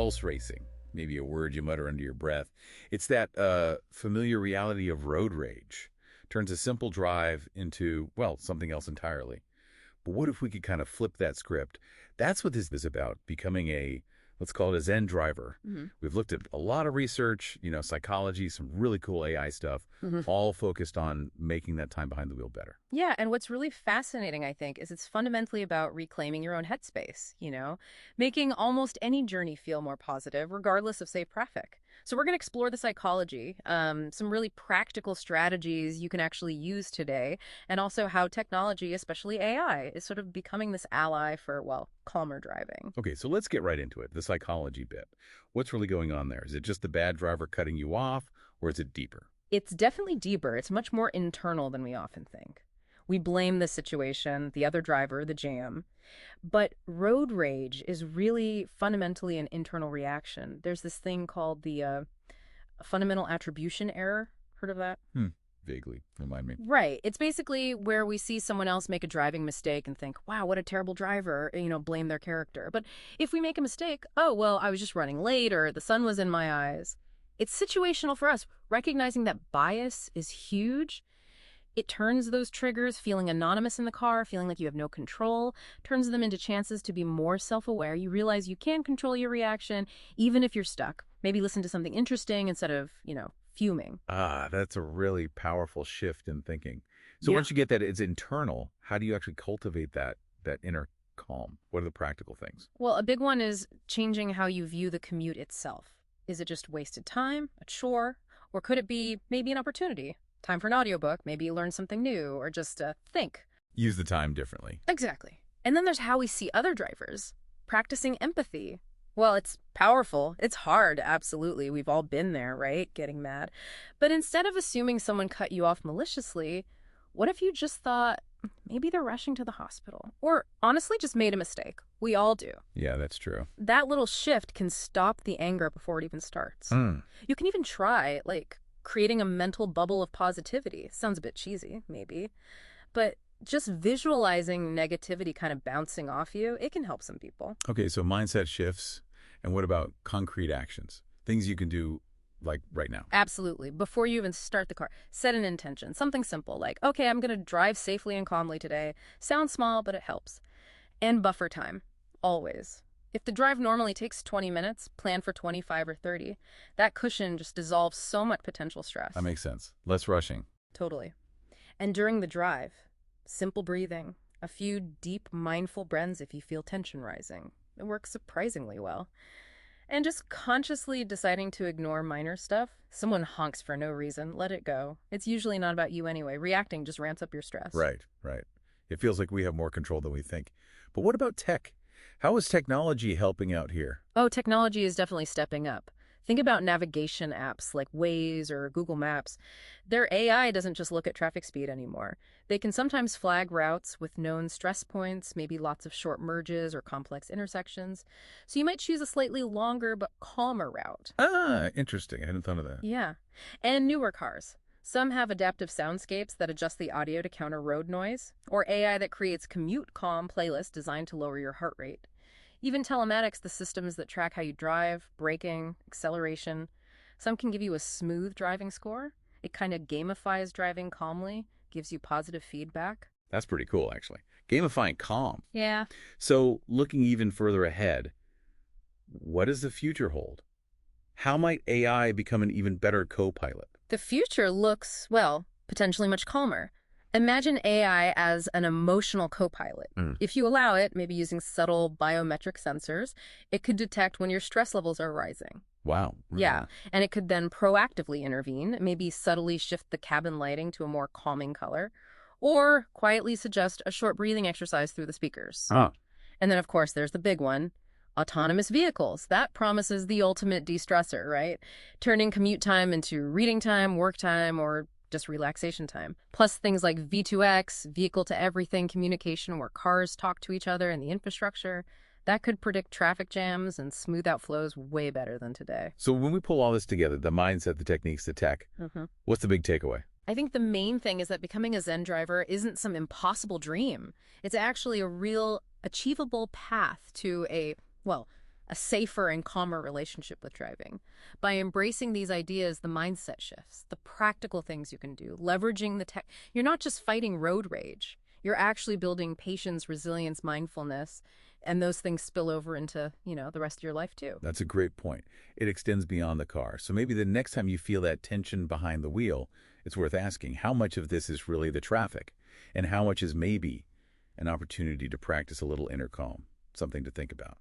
pulse racing, maybe a word you mutter under your breath. It's that familiar reality of road rage. Turns a simple drive into, well, something else entirely. But what if we could kind of flip that script? That's what this is about, becoming a, let's call it a Zen driver. We've looked at a lot of research, psychology, some really cool AI stuff, all focused on making that time behind the wheel better. Yeah, and what's really fascinating, I think, is it's fundamentally about reclaiming your own headspace, making almost any journey feel more positive, regardless of, say, traffic. So we're going to explore the psychology, some really practical strategies you can actually use today, and also how technology, especially AI, is sort of becoming this ally for, well, calmer driving. Okay, so let's get right into it, the psychology bit. What's really going on there? Is it just the bad driver cutting you off, or is it deeper? It's definitely deeper. It's much more internal than we often think. We blame the situation, the other driver, the jam. But road rage is really fundamentally an internal reaction. There's this thing called the fundamental attribution error. Heard of that? Vaguely, remind me. Right. It's basically where we see someone else make a driving mistake and think, wow, what a terrible driver, blame their character. But if we make a mistake, oh, well, I was just running late or the sun was in my eyes. It's situational for us. Recognizing that bias is huge. It turns those triggers, feeling anonymous in the car, feeling like you have no control, turns them into chances to be more self-aware. You realize you can control your reaction, even if you're stuck. Maybe listen to something interesting instead of, fuming. Ah, that's a really powerful shift in thinking. So Yeah. once you get that it's internal, how do you actually cultivate that inner calm? What are the practical things? Well, a big one is changing how you view the commute itself. Is it just wasted time, a chore, or could it be maybe an opportunity? Time for an audiobook, maybe you learn something new, or just think. Use the time differently. Exactly. And then there's how we see other drivers. Practicing empathy. Well, it's powerful. It's hard, absolutely. We've all been there, right? Getting mad. But instead of assuming someone cut you off maliciously, what if you just thought, maybe they're rushing to the hospital? Or honestly, just made a mistake. We all do. Yeah, that's true. That little shift can stop the anger before it even starts. You can even try, creating a mental bubble of positivity. Sounds a bit cheesy, maybe. But just visualizing negativity kind of bouncing off you, it can help some people. Okay, so mindset shifts. And what about concrete actions? Things you can do like right now. Absolutely. Before you even start the car, set an intention. Something simple like, okay, I'm going to drive safely and calmly today. Sounds small, but it helps. And buffer time. Always. If the drive normally takes 20 minutes, plan for 25 or 30. That cushion just dissolves so much potential stress. That makes sense. Less rushing. Totally. And during the drive, simple breathing. A few deep, mindful breaths if you feel tension rising. It works surprisingly well. And just consciously deciding to ignore minor stuff. Someone honks for no reason, let it go. It's usually not about you anyway. Reacting just ramps up your stress. Right. It feels like we have more control than we think. But what about tech? How is technology helping out here? Oh, technology is definitely stepping up. Think about navigation apps like Waze or Google Maps. Their AI doesn't just look at traffic speed anymore. They can sometimes flag routes with known stress points, maybe lots of short merges or complex intersections. So you might choose a slightly longer but calmer route. Ah, interesting. I hadn't thought of that. Yeah. And newer cars. Some have adaptive soundscapes that adjust the audio to counter road noise, or AI that creates commute calm playlists designed to lower your heart rate. Even telematics, the systems that track how you drive, braking, acceleration. Some can give you a smooth driving score. It kind of gamifies driving calmly, gives you positive feedback. That's pretty cool, actually. Gamifying calm. Yeah. So looking even further ahead, what does the future hold? How might AI become an even better co-pilot? The future looks, well, potentially much calmer. Imagine AI as an emotional co-pilot. If you allow it, maybe using subtle biometric sensors, it could detect when your stress levels are rising. Wow. Yeah, and it could then proactively intervene, maybe subtly shift the cabin lighting to a more calming color, or quietly suggest a short breathing exercise through the speakers. And then, of course, there's the big one, autonomous vehicles. That promises the ultimate de-stressor, right? Turning commute time into reading time, work time, or just relaxation time. Plus things like V2X, vehicle-to-everything communication where cars talk to each other and the infrastructure. That could predict traffic jams and smooth out flows way better than today. So when we pull all this together, the mindset, the techniques, the tech, what's the big takeaway? I think the main thing is that becoming a Zen driver isn't some impossible dream. It's actually a real achievable path to a, well, a safer and calmer relationship with driving. By embracing these ideas, the mindset shifts, the practical things you can do, leveraging the tech. You're not just fighting road rage. You're actually building patience, resilience, mindfulness, and those things spill over into, the rest of your life too. That's a great point. It extends beyond the car. So maybe the next time you feel that tension behind the wheel, it's worth asking how much of this is really the traffic and how much is maybe an opportunity to practice a little inner calm. Something to think about.